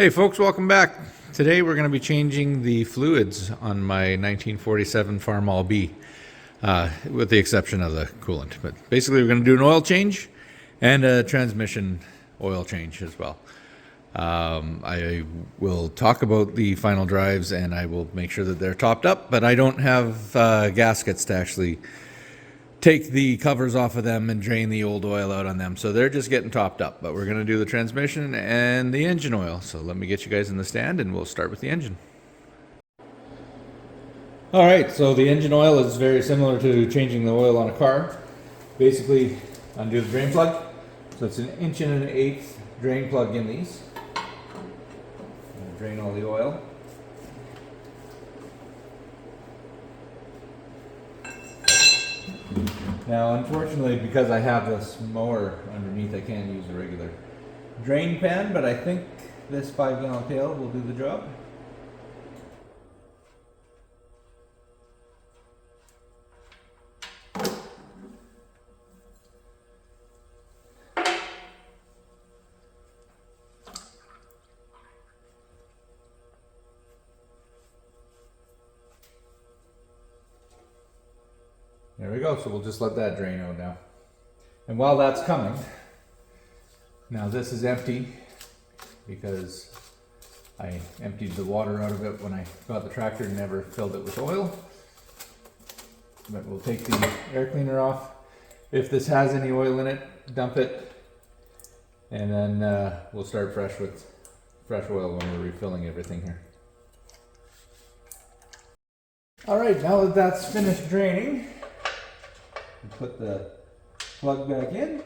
Hey folks, welcome back. Today we're going to be changing the fluids on my 1947 Farmall B, with the exception of the coolant. But basically we're going to do an oil change and a transmission oil change as well. I will talk about the final drives and I will make sure that they're topped up, but I don't have gaskets to actually take the covers off of them and drain the old oil out on them. So they're just getting topped up, but we're going to do the transmission and the engine oil. So let me get you guys in the stand and we'll start with the engine. All right, so the engine oil is very similar to changing the oil on a car. Basically, undo the drain plug. So it's an 1.125" drain plug in these. Drain all the oil. Now, unfortunately, because I have this mower underneath, I can't use a regular drain pan, but I think this 5-gallon pail will do the job. There we go, so we'll just let that drain out now. And while that's coming, now this is empty because I emptied the water out of it when I got the tractor and never filled it with oil. But we'll take the air cleaner off. If this has any oil in it, dump it. And then we'll start fresh with fresh oil when we're refilling everything here. All right, now that that's finished draining, put the plug back in,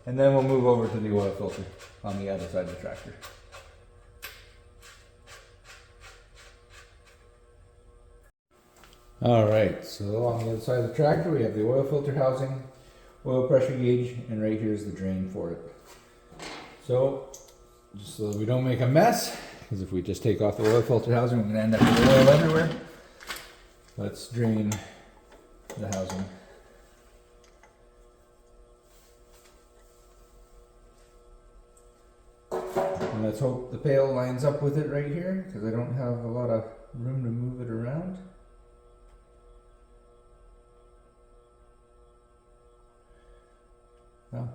and then we'll move over to the oil filter on the other side of the tractor. Alright, so on the other side of the tractor we have the oil filter housing, oil pressure gauge, and right here is the drain for it. So, just so that we don't make a mess, because if we just take off the oil filter housing, we're going to end up with oil everywhere. Let's drain the housing. And let's hope the pail lines up with it right here, because I don't have a lot of room to move it around. Well,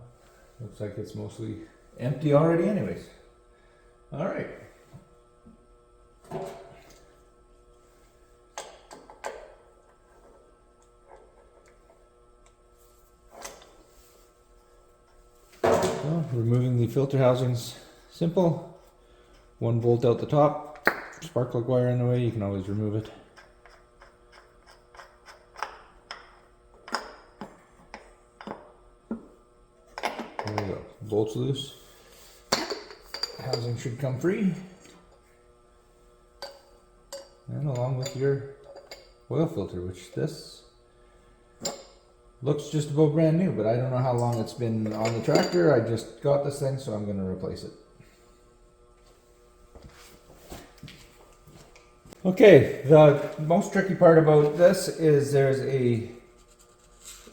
looks like it's mostly empty already anyways. All right. Well, removing the filter housings, simple. 1 bolt out the top, spark plug wire in the way, you can always remove it. There we go, bolts loose. Housing should come free. And along with your oil filter, which this looks just about brand new, but I don't know how long it's been on the tractor. I just got this thing, so I'm going to replace it. Okay, the most tricky part about this is there's a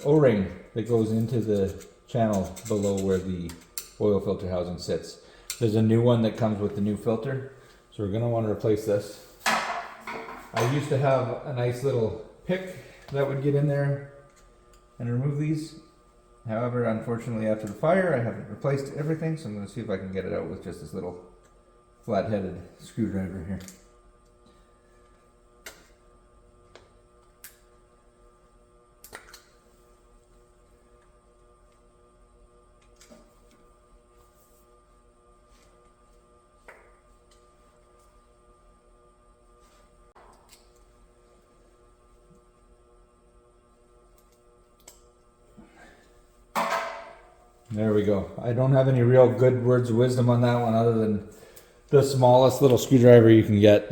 O-ring that goes into the channel below where the oil filter housing sits. There's a new one that comes with the new filter, so we're going to want to replace this. I used to have a nice little pick that would get in there and remove these. However, unfortunately after the fire I haven't replaced everything, so I'm going to see if I can get it out with just this little flat-headed screwdriver here. There we go. I don't have any real good words of wisdom on that one other than the smallest little screwdriver you can get.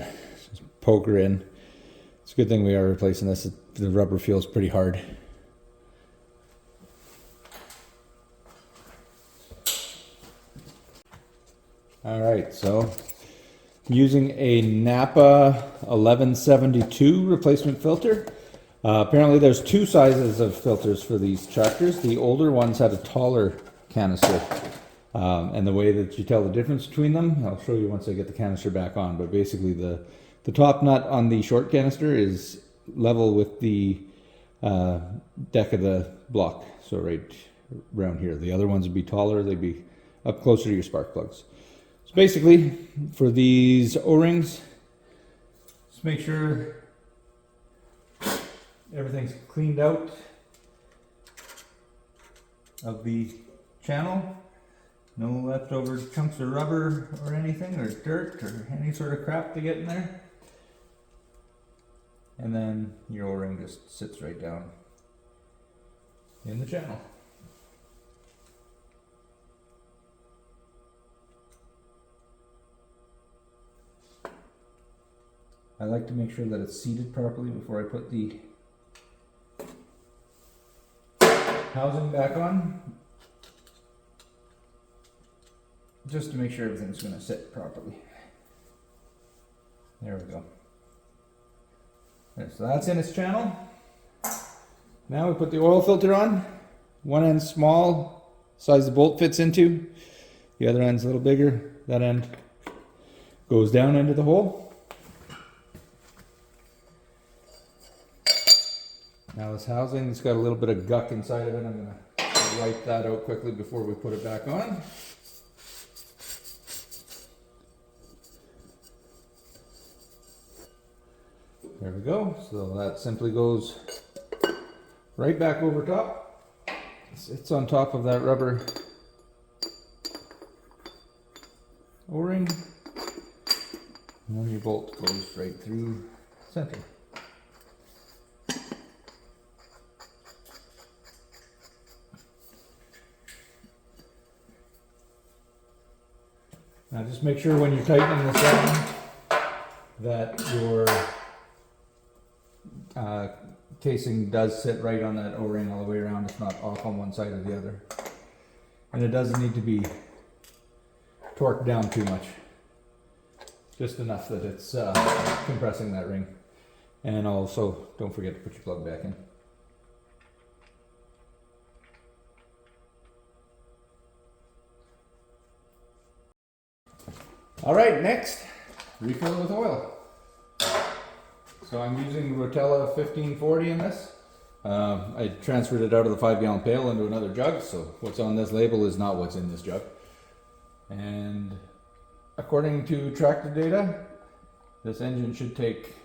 Just poke her in. It's a good thing we are replacing this. The rubber feels pretty hard. Alright, so using a Napa 1172 replacement filter. Apparently there's 2 sizes of filters for these tractors. The older ones had a taller canister. And the way that you tell the difference between them, I'll show you once I get the canister back on. But basically the top nut on the short canister is level with the deck of the block. So right around here. The other ones would be taller, they'd be up closer to your spark plugs. So basically, for these O-rings, just make sure everything's cleaned out of the channel. No leftover chunks of rubber or anything, or dirt, or any sort of crap to get in there. And then your O-ring just sits right down in the channel. I like to make sure that it's seated properly before I put the housing back on, just to make sure everything's going to sit properly. There we go. There, so that's in its channel. Now we put the oil filter on. One end small, size the bolt fits into. The other end's a little bigger. That end goes down into the hole. Now this housing, it's got a little bit of guck inside of it. I'm going to wipe that out quickly before we put it back on. There we go. So that simply goes right back over top. It's on top of that rubber O-ring. And then your bolt goes right through center. Now just make sure when you're tightening this down that your casing does sit right on that O-ring all the way around. It's not off on one side or the other. And it doesn't need to be torqued down too much. Just enough that it's compressing that ring. And also, don't forget to put your plug back in. Alright, next, refill it with oil. So I'm using Rotella 1540 in this. I transferred it out of the 5-gallon pail into another jug, so what's on this label is not what's in this jug. And according to tractor data, this engine should take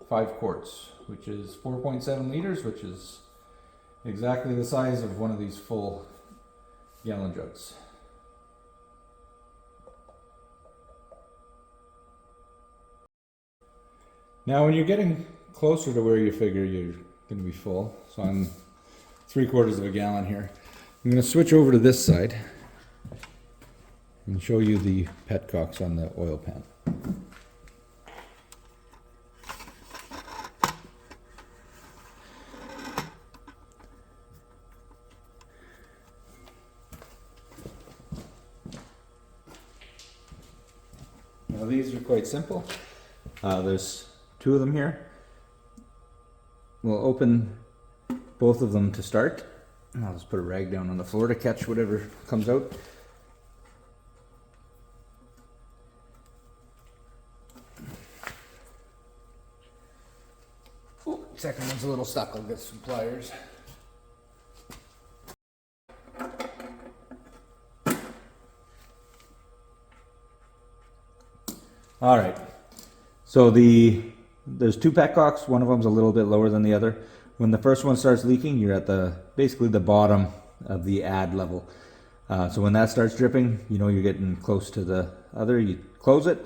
5 quarts, which is 4.7 liters, which is exactly the size of one of these full gallon jugs. Now when you're getting closer to where you figure you're going to be full, so I'm 3/4 of a gallon here, I'm going to switch over to this side and show you the petcocks on the oil pan. Now these are quite simple. There's 2 of them here. We'll open both of them to start. I'll just put a rag down on the floor to catch whatever comes out. Ooh, second one's a little stuck. I'll get some pliers. All right. So there's 2 petcocks. One of them's a little bit lower than the other. When the first one starts leaking, you're at basically the bottom of the add level. So when that starts dripping, you know you're getting close to the other. You close it,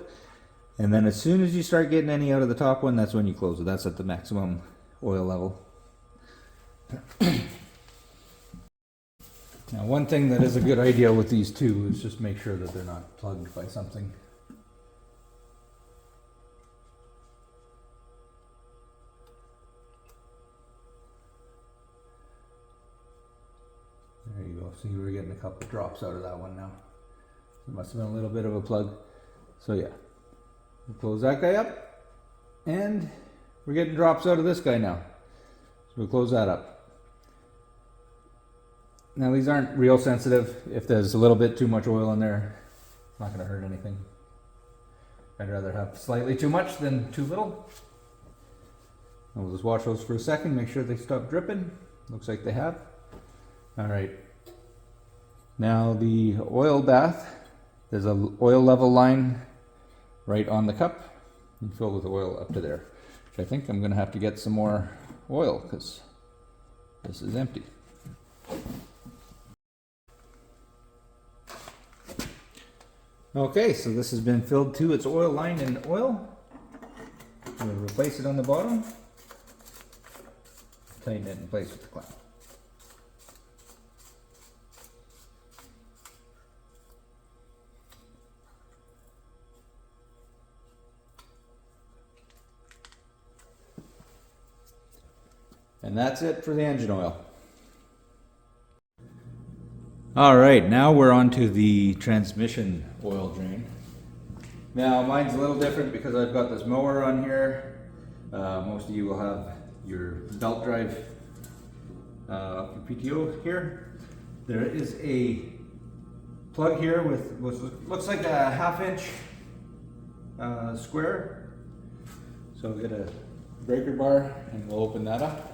and then as soon as you start getting any out of the top one, that's when you close it. That's at the maximum oil level. Now, one thing that is a good idea with these 2 is just make sure that they're not plugged by something. There you go. See, we're getting a couple of drops out of that one now. It must have been a little bit of a plug. So yeah, we'll close that guy up, and we're getting drops out of this guy now. So we'll close that up. Now these aren't real sensitive. If there's a little bit too much oil in there, it's not going to hurt anything. I'd rather have slightly too much than too little. And we'll just wash those for a second, make sure they stop dripping. Looks like they have. All right. Now the oil bath, there's an oil level line right on the cup. You fill with oil up to there. Which I think I'm going to have to get some more oil because this is empty. Okay, so this has been filled to its oil line in oil. We'll replace it on the bottom. Tighten it in place with the clamp. And that's it for the engine oil. All right, now we're on to the transmission oil drain. Now mine's a little different because I've got this mower on here. Most of you will have your belt drive your PTO here. There is a plug here with what looks like a 1/2 inch square. So we'll get a breaker bar and we'll open that up.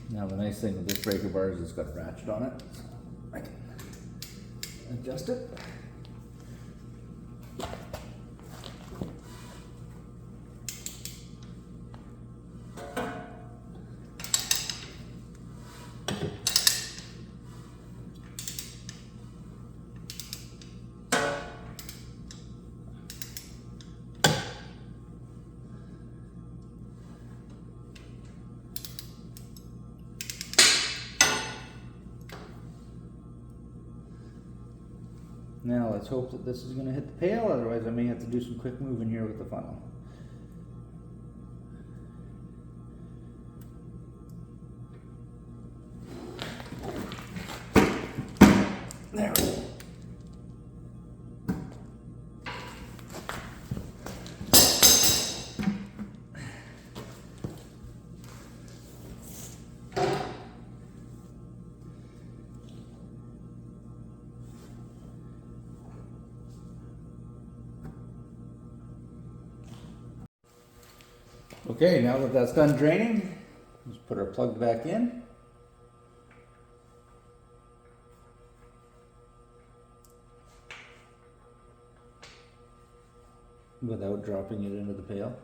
Now the nice thing with this breaker bar is it's got a ratchet on it, so I can adjust it. Now let's hope that this is going to hit the pail, otherwise I may have to do some quick moving here with the funnel. There we go. Okay, now that that's done draining, let's put our plug back in. Without dropping it into the pail.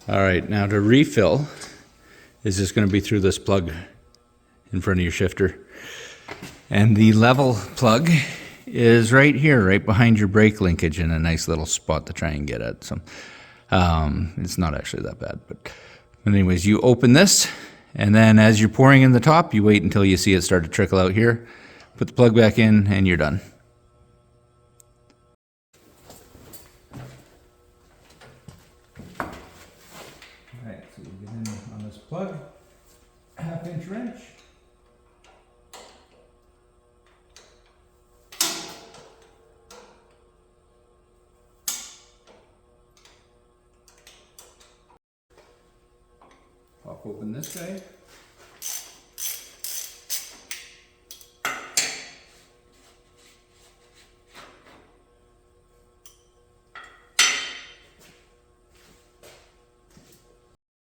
All right, now to refill is just going to be through this plug in front of your shifter. And the level plug is right here, right behind your brake linkage in a nice little spot to try and get at. So it's not actually that bad. But anyways, you open this, and then as you're pouring in the top, you wait until you see it start to trickle out here. Put the plug back in, and you're done. Alright, so you get in on this plug, 1/2 inch wrench. Pop open this guy.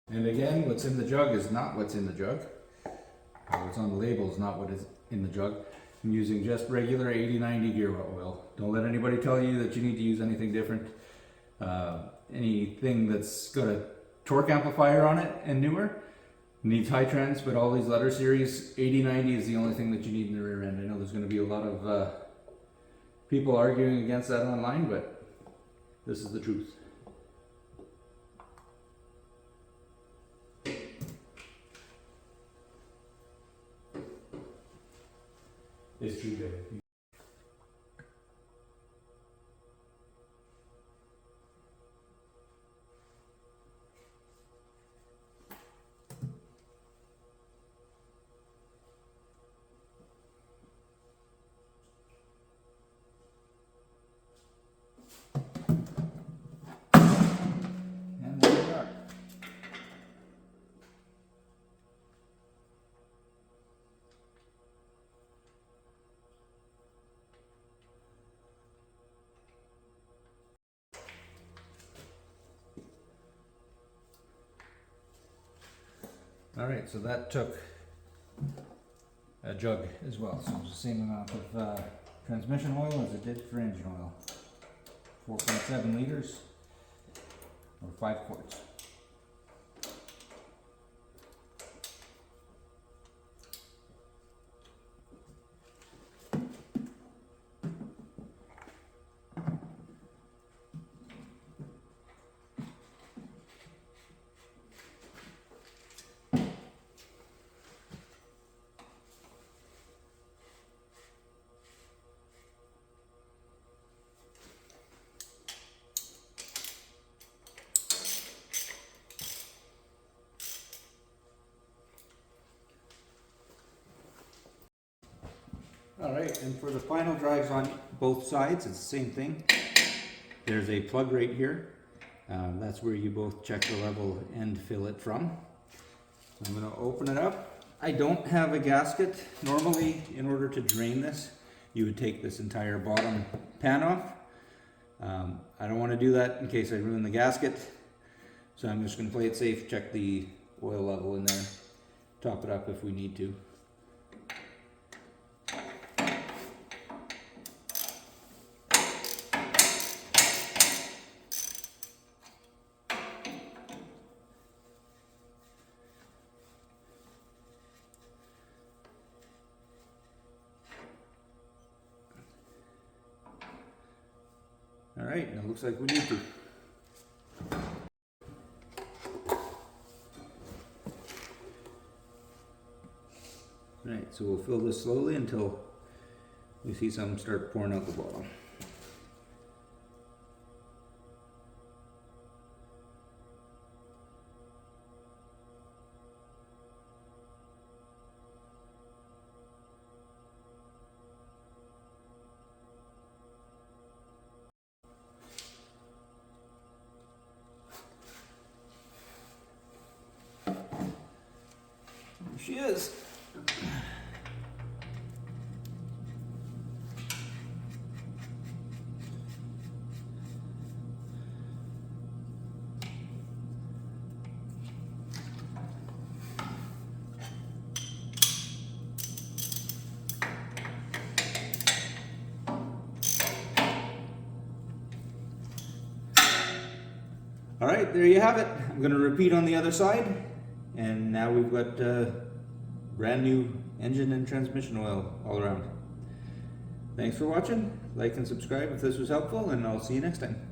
And again, what's in the jug is not what's in the jug. What's on the label is not what is in the jug. I'm using just regular 80-90 gear oil. Don't let anybody tell you that you need to use anything different. Anything that's got a torque amplifier on it and newer needs high trends, but all these letter series, 80-90 is the only thing that you need in the rear end. I know there's going to be a lot of people arguing against that online, but this is the truth. It's too big. And there we are. All right, so that took a jug as well. So it's the same amount of transmission oil as it did for engine oil. 4.7 liters or 5 quarts. All right, and for the final drives on both sides, it's the same thing. There's a plug right here. That's where you both check the level and fill it from. So I'm going to open it up. I don't have a gasket. Normally, in order to drain this, you would take this entire bottom pan off. I don't want to do that in case I ruin the gasket. So I'm just going to play it safe, check the oil level in there, top it up if we need to. All right, and it looks like we need to. All right, so we'll fill this slowly until we see some start pouring out the bottom. There she is. All right, there you have it. I'm going to repeat on the other side, and now we've got brand new engine and transmission oil all around. Thanks for watching. Like and subscribe if this was helpful, and I'll see you next time.